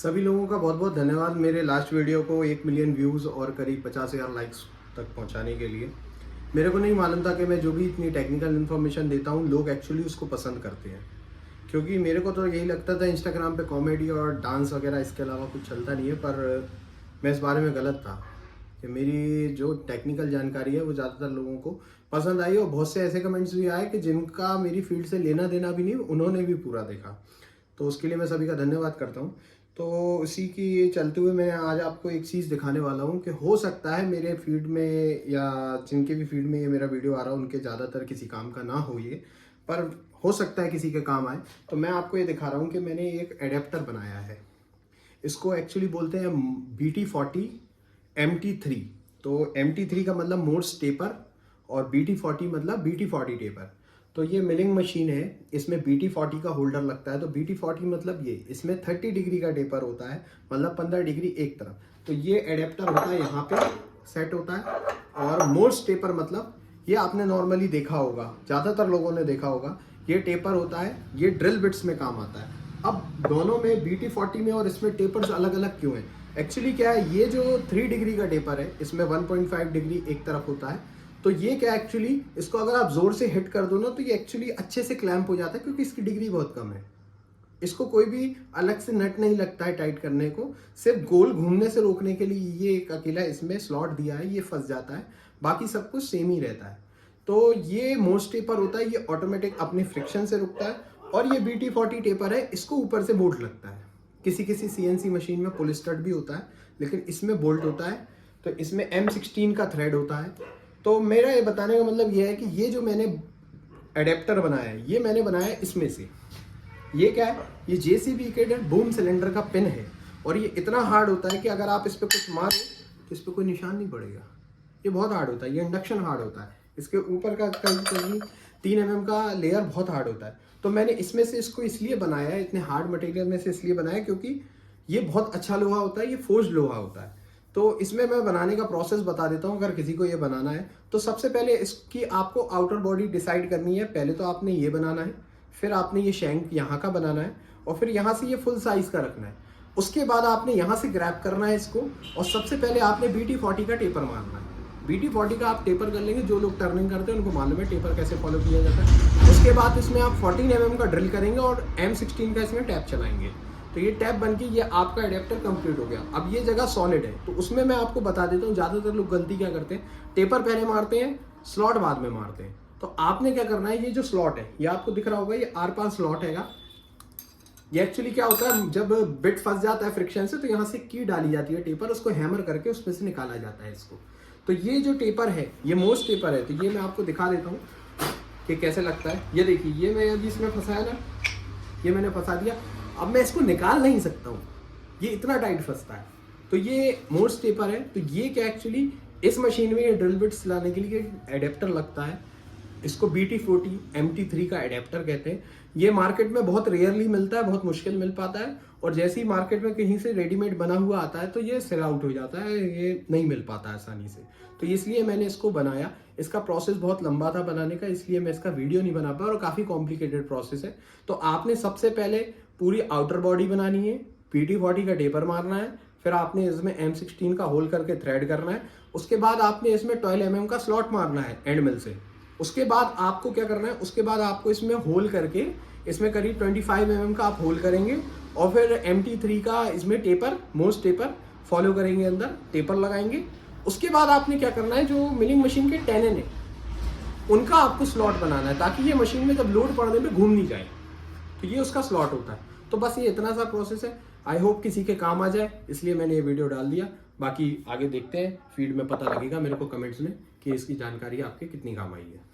सभी लोगों का बहुत बहुत धन्यवाद मेरे लास्ट वीडियो को 1 मिलियन व्यूज़ और करीब 50,000 लाइक्स तक पहुंचाने के लिए। मेरे को नहीं मालूम था कि मैं जो भी इतनी टेक्निकल इन्फॉर्मेशन देता हूं लोग एक्चुअली उसको पसंद करते हैं, क्योंकि मेरे को तो यही लगता था इंस्टाग्राम पे कॉमेडी और डांस वगैरह इसके अलावा कुछ चलता नहीं है। पर मैं इस बारे में गलत था कि मेरी जो टेक्निकल जानकारी है वो ज़्यादातर लोगों को पसंद आई और बहुत से ऐसे कमेंट्स भी आए कि जिनका मेरी फील्ड से लेना देना भी नहीं, उन्होंने भी पूरा देखा। तो उसके लिए मैं सभी का धन्यवाद करता हूँ। तो इसी की चलते हुए मैं आज आपको एक चीज़ दिखाने वाला हूँ कि हो सकता है मेरे फील्ड में या जिनके भी फील्ड में ये मेरा वीडियो आ रहा है उनके ज़्यादातर किसी काम का ना हो ये, पर हो सकता है किसी के काम आए। तो मैं आपको ये दिखा रहा हूँ कि मैंने एक एडेप्टर बनाया है। इसको एक्चुअली बोलते हैं BT40 MT3। तो MT3 का मतलब मोड्स टेपर और BT40 मतलब BT40 टेपर। तो ये मिलिंग मशीन है, इसमें BT40 का होल्डर लगता है। तो BT40 मतलब ये, इसमें 30 डिग्री का टेपर होता है, मतलब 15 डिग्री एक तरफ। तो ये एडेप्टर होता है, यहाँ पे सेट होता है। और मोड्स टेपर मतलब ये आपने नॉर्मली देखा होगा, ज़्यादातर लोगों ने देखा होगा, ये टेपर होता है, ये ड्रिल बिट्स में काम आता है। अब दोनों में BT40 में और इसमें टेपर्स अलग अलग क्यों हैं? एक्चुअली क्या है, ये जो 3 डिग्री का टेपर है इसमें 1.5 डिग्री एक तरफ होता है। तो ये क्या एक्चुअली, इसको अगर आप जोर से हिट कर दो ना तो ये एक्चुअली अच्छे से क्लैंप हो जाता है, क्योंकि इसकी डिग्री बहुत कम है। इसको कोई भी अलग से नट नहीं लगता है टाइट करने को, सिर्फ गोल घूमने से रोकने के लिए ये एक अकेला इसमें स्लॉट दिया है, ये फंस जाता है, बाकी सब कुछ सेम ही रहता है। तो ये मोस्ट टेपर होता है, ये ऑटोमेटिक अपने फ्रिक्शन से रुकता है। और ये BT40 टेपर है, इसको ऊपर से बोल्ट लगता है। किसी किसी CNC मशीन में पुल स्टड भी होता है, लेकिन इसमें बोल्ट होता है। तो इसमें M16 का थ्रेड होता है। तो मेरा ये बताने का मतलब ये है कि ये जो मैंने एडेप्टर बनाया है, ये मैंने बनाया है इसमें से। ये क्या है, ये JCB के बूम सिलेंडर का पिन है। और ये इतना हार्ड होता है कि अगर आप इस पर कुछ मारो तो इस पर कोई निशान नहीं पड़ेगा। ये बहुत हार्ड होता है, ये इंडक्शन हार्ड होता है। इसके ऊपर का कहीं 3 mm का लेयर बहुत हार्ड होता है। तो मैंने इसमें से इसको इसलिए बनाया है, इतने हार्ड मटेरियल में से इसलिए बनाया क्योंकि ये बहुत अच्छा लोहा होता है, ये फोर्ज्ड लोहा होता है। तो इसमें मैं बनाने का प्रोसेस बता देता हूँ अगर किसी को ये बनाना है। तो सबसे पहले इसकी आपको आउटर बॉडी डिसाइड करनी है। पहले तो आपने ये बनाना है, फिर आपने ये शैंक यहाँ का बनाना है, और फिर यहाँ से ये फुल साइज का रखना है। उसके बाद आपने यहाँ से ग्रैब करना है इसको, और सबसे पहले आपने BT40 का टेपर मारना है। BT40 का आप टेपर कर लेंगे, जो लोग टर्निंग करते हैं उनको मालूम है टेपर कैसे फॉलो किया जाता है। उसके बाद इसमें आप 14 mm का ड्रिल करेंगे और M16 का इसमें टैप चलाएंगे। तो ये टैप बन के ये आपका एडेप्टर कंप्लीट हो गया। अब ये जगह सॉलिड है, तो उसमें मैं आपको बता देता हूँ ज़्यादातर लोग गलती क्या करते हैं, टेपर पहले मारते हैं, स्लॉट बाद में मारते हैं। तो आपने क्या करना है, ये जो स्लॉट है ये आपको दिख रहा होगा, ये R5 स्लॉट हैगा। ये एक्चुअली क्या होता है, जब बिट फंस जाता है फ्रिक्शन से तो यहाँ से की डाली जाती है टेपर, उसको हैमर करके उसमें से निकाला जाता है इसको। तो ये जो टेपर है ये मोस्ट टेपर है। तो ये मैं आपको दिखा देता हूँ कि कैसे लगता है। ये देखिए, ये मैं अभी इसमें फंसाया ना, ये मैंने फंसा दिया। अब मैं इसको निकाल नहीं सकता हूँ, ये इतना टाइट फंसता है। तो ये मोस्ट टेपर है। तो ये क्या एक्चुअली इस मशीन में ये ड्रिल बिट्स लाने के लिए एडेप्टर लगता है। इसको BT40 MT3 का एडेप्टर कहते हैं। ये मार्केट में बहुत रेयरली मिलता है, बहुत मुश्किल मिल पाता है। और जैसे ही मार्केट में कहीं से रेडीमेड बना हुआ आता है तो ये सेल आउट हो जाता है, ये नहीं मिल पाता आसानी से। तो इसलिए मैंने इसको बनाया। इसका प्रोसेस बहुत लंबा था बनाने का, इसलिए मैं इसका वीडियो नहीं बना पाया, और काफ़ी कॉम्प्लिकेटेड प्रोसेस है। तो आपने सबसे पहले पूरी आउटर बॉडी बनानी है, BT40 का टेपर मारना है, फिर आपने इसमें M16 का होल करके थ्रेड करना है। उसके बाद आपने इसमें 12 mm का स्लॉट मारना है एंड मिल से। उसके बाद आपको क्या करना है, उसके बाद आपको इसमें होल करके इसमें करीब 25 mm का आप होल करेंगे, और फिर MT3 का इसमें टेपर, मोस्ट टेपर फॉलो करेंगे, अंदर टेपर लगाएंगे। उसके बाद आपने क्या करना है, जो मिलिंग मशीन के टेनन है उनका आपको स्लॉट बनाना है, ताकि ये मशीन में जब लोड पड़ने पे घूम नहीं जाए। तो ये उसका स्लॉट होता है। तो बस ये इतना सा प्रोसेस है। आई होप किसी के काम आ जाए, इसलिए मैंने ये वीडियो डाल दिया। बाकी आगे देखते हैं, फीड में पता लगेगा मेरे को कमेंट्स में कि इसकी जानकारी आपके कितनी काम आई है।